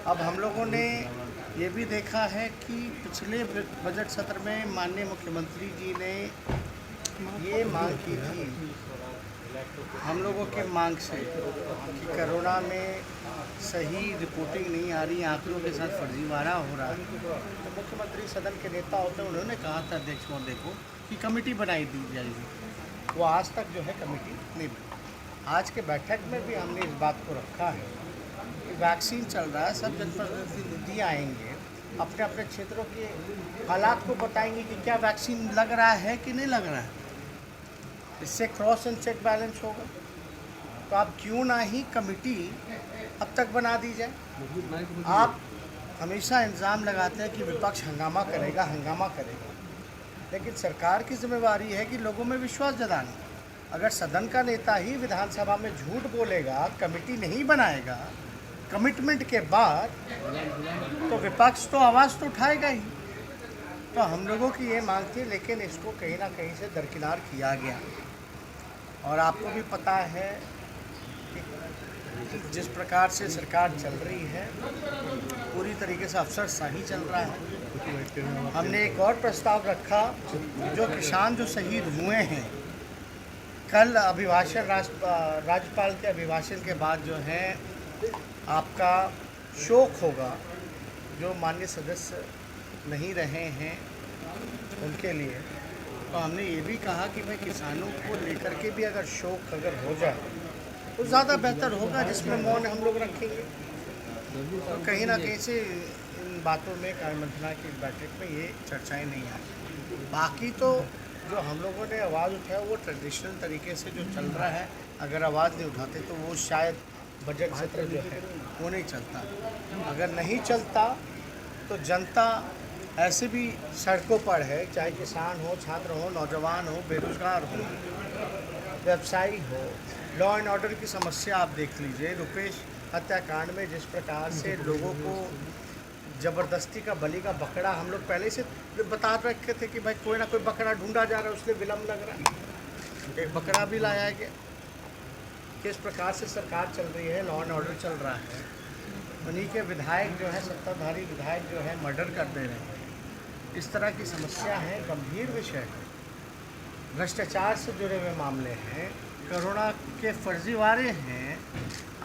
अब हम लोगों ने ये भी देखा है कि पिछले बजट सत्र में माननीय मुख्यमंत्री जी ने ये मांग की थी हम लोगों के मांग से कि कोरोना में सही रिपोर्टिंग नहीं आ रही, आंकड़ों के साथ फर्जीवाड़ा हो रहा है। तो मुख्यमंत्री सदन के नेता होते हैं, उन्होंने कहा था अध्यक्ष महोदय को कि कमेटी बनाई दी जाएगी। वो आज तक जो है कमेटी नहीं बनी। आज के बैठक में भी हमने इस बात को रखा है कि वैक्सीन चल रहा है, सब जनप्रतिनिधि आएंगे, अपने अपने क्षेत्रों के हालात को बताएंगे कि क्या वैक्सीन लग रहा है कि नहीं लग रहा है। इससे क्रॉस एंड चेक बैलेंस होगा। तो आप क्यों ना ही कमेटी अब तक बना दी जाए। आप हमेशा इल्ज़ाम लगाते हैं कि विपक्ष हंगामा करेगा, लेकिन सरकार की जिम्मेवारी है कि लोगों में विश्वास जताना। अगर सदन का नेता ही विधानसभा में झूठ बोलेगा, कमेटी नहीं बनाएगा कमिटमेंट के बाद, तो विपक्ष तो आवाज़ तो उठाएगा ही। तो हम लोगों की ये मांग थी, लेकिन इसको कहीं ना कहीं से दरकिनार किया गया। और आपको भी पता है कि जिस प्रकार से सरकार चल रही है, पूरी तरीके से अफसरशाही चल रहा है। हमने एक और प्रस्ताव रखा, जो किसान जो शहीद हुए हैं, कल अभिभाषण राज्यपाल के अभिभाषण के बाद जो है आपका शोक होगा, जो माननीय सदस्य नहीं रहे हैं उनके लिए। तो हमने ये भी कहा कि भाई किसानों को लेकर के भी अगर शोक हो जाए तो ज़्यादा बेहतर होगा, जिसमें मौन हम लोग रखेंगे। तो कहीं ना कहीं से इन बातों में कार्यमंत्रणा की बैठक में ये चर्चाएं नहीं आई। बाकी तो जो हम लोगों ने आवाज़ उठाया वो ट्रेडिशनल तरीके से जो चल रहा है, अगर आवाज़ नहीं उठाते तो वो शायद बजट सत्र जो है वो नहीं चलता। अगर नहीं चलता तो जनता ऐसे भी सड़कों पर है, चाहे किसान हो, छात्र हो, नौजवान हो, बेरोजगार हो, व्यवसायी हो। लॉ एंड ऑर्डर की समस्या आप देख लीजिए। रुपेश हत्याकांड में जिस प्रकार से लोगों को ज़बरदस्ती का बलि का बकरा, हम लोग पहले से बता रखे थे कि भाई कोई ना कोई बकरा ढूंढा जा रहा है, उसलिए विलम्ब लग रहा है। एक बकरा भी लाया गया। किस प्रकार से सरकार चल रही है, लॉ एंड ऑर्डर चल रहा है। उन्हीं के विधायक जो है, सत्ताधारी विधायक जो है मर्डर कर दे रहे हैं। इस तरह की समस्या है, गंभीर विषय है। भ्रष्टाचार से जुड़े हुए मामले हैं, कोरोना के फर्जीवाड़े हैं।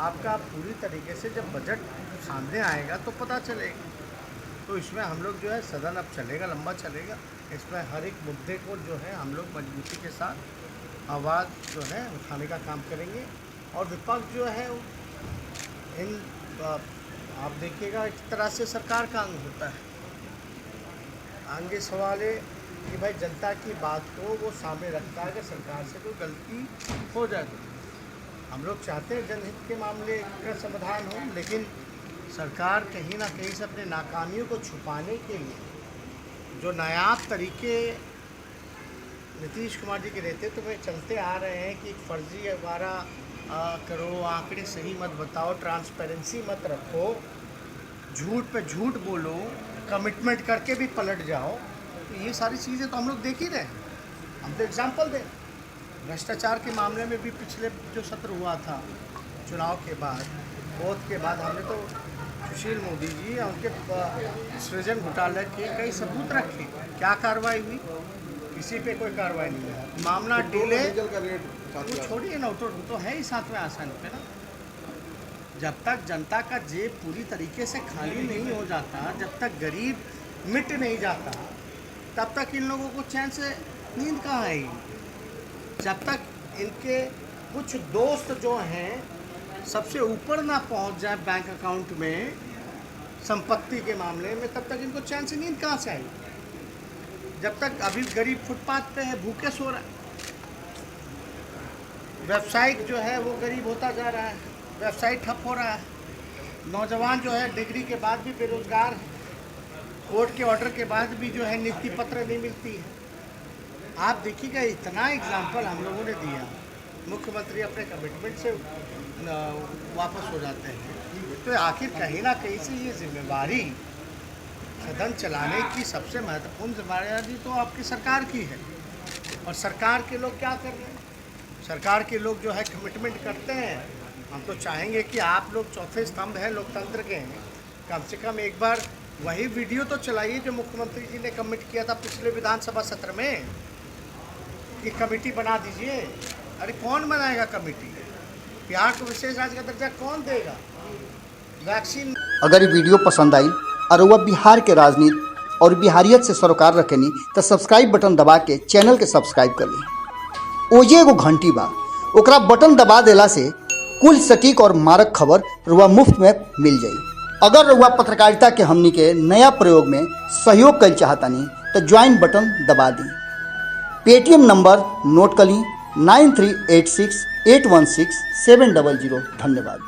आपका पूरी तरीके से जब बजट सामने आएगा तो पता चलेगा। तो इसमें हम लोग जो है सदन अब चलेगा, लंबा चलेगा। इसमें हर एक मुद्दे को जो है हम लोग मजबूती के साथ आवाज़ जो है उठाने का काम करेंगे। और विपक्ष जो है इन आप देखिएगा एक तरह से सरकार का अंग होता है। आगे सवाल है कि भाई जनता की बात को वो सामने रखता है। अगर सरकार से कोई गलती हो जाए तो हम लोग चाहते हैं जनहित के मामले का समाधान हो, लेकिन सरकार कहीं ना कहीं से अपने नाकामियों को छुपाने के लिए जो नायाब तरीके नीतीश कुमार जी के नेतृत्व में चलते आ रहे हैं कि फर्जीवाड़ा करो, आंकड़े सही मत बताओ, ट्रांसपेरेंसी मत रखो, झूठ पे झूठ बोलो, कमिटमेंट करके भी पलट जाओ। तो ये सारी चीज़ें तो हम लोग देख ही रहे हैं। हम तो एग्जाम्पल दें, भ्रष्टाचार के मामले में भी पिछले जो सत्र हुआ था चुनाव के बाद, वोट के बाद, हमने तो सुशील मोदी जी या उनके सृजन घोटाले के कई सबूत रखे। क्या कार्रवाई हुई? किसी पे कोई कार्रवाई नहीं हुई। मामला डिले, वो छोड़िए ना, तो है ही 7वें आसन पे ना। जब तक जनता का जेब पूरी तरीके से खाली नहीं हो जाता, जब तक गरीब मिट नहीं जाता, तब तक इन लोगों को चैन से नींद कहाँ आएगी। जब तक इनके कुछ दोस्त जो हैं सबसे ऊपर ना पहुंच जाए बैंक अकाउंट में संपत्ति के मामले में, तब तक इनको चैन से नींद कहाँ से आएगी। जब तक अभी गरीब फुटपाथ पे है, भूखे सो रहा है, व्यवसायिक जो है वो गरीब होता जा रहा है, व्यवसाय ठप हो रहा है, नौजवान जो है डिग्री के बाद भी बेरोजगार है, कोर्ट के ऑर्डर के बाद भी जो है नियुक्ति पत्र नहीं मिलती है। आप देखिएगा, इतना एग्जाम्पल हम लोगों ने दिया, मुख्यमंत्री अपने कमिटमेंट से वापस हो जाते हैं। तो आखिर कहीं ना कहीं से ये जिम्मेवारी सदन चलाने की सबसे महत्वपूर्ण जिम्मेदारी तो आपकी सरकार की है। और सरकार के लोग क्या कर रहे हैं? सरकार के लोग जो है कमिटमेंट करते हैं। हम तो चाहेंगे कि आप लोग चौथे स्तंभ हैं लोकतंत्र के, कम से कम एक बार वही वीडियो तो चलाइए जो मुख्यमंत्री जी ने कमिट किया था पिछले विधानसभा सत्र में कि कमेटी बना दीजिए। अरे कौन बनाएगा कमेटी? बिहार को विशेष राज्य का दर्जा कौन देगा? वैक्सीन। अगर ये वीडियो पसंद आई और वह बिहार के राजनीति और बिहारियत से सरोकार रखेनी तो सब्सक्राइब बटन दबा के चैनल के सब्सक्राइब कर ली। ओजे एगो घंटी बा, ओकरा बटन दबा देला से कुल सटीक और मारक खबर रुआ मुफ्त में मिल जाई। अगर रुआ पत्रकारिता के हमनी के नया प्रयोग में सहयोग कर चाहतानी तो ज्वाइन बटन दबा दी। पेटीएम नंबर नोट कर ली 9386816700। धन्यवाद।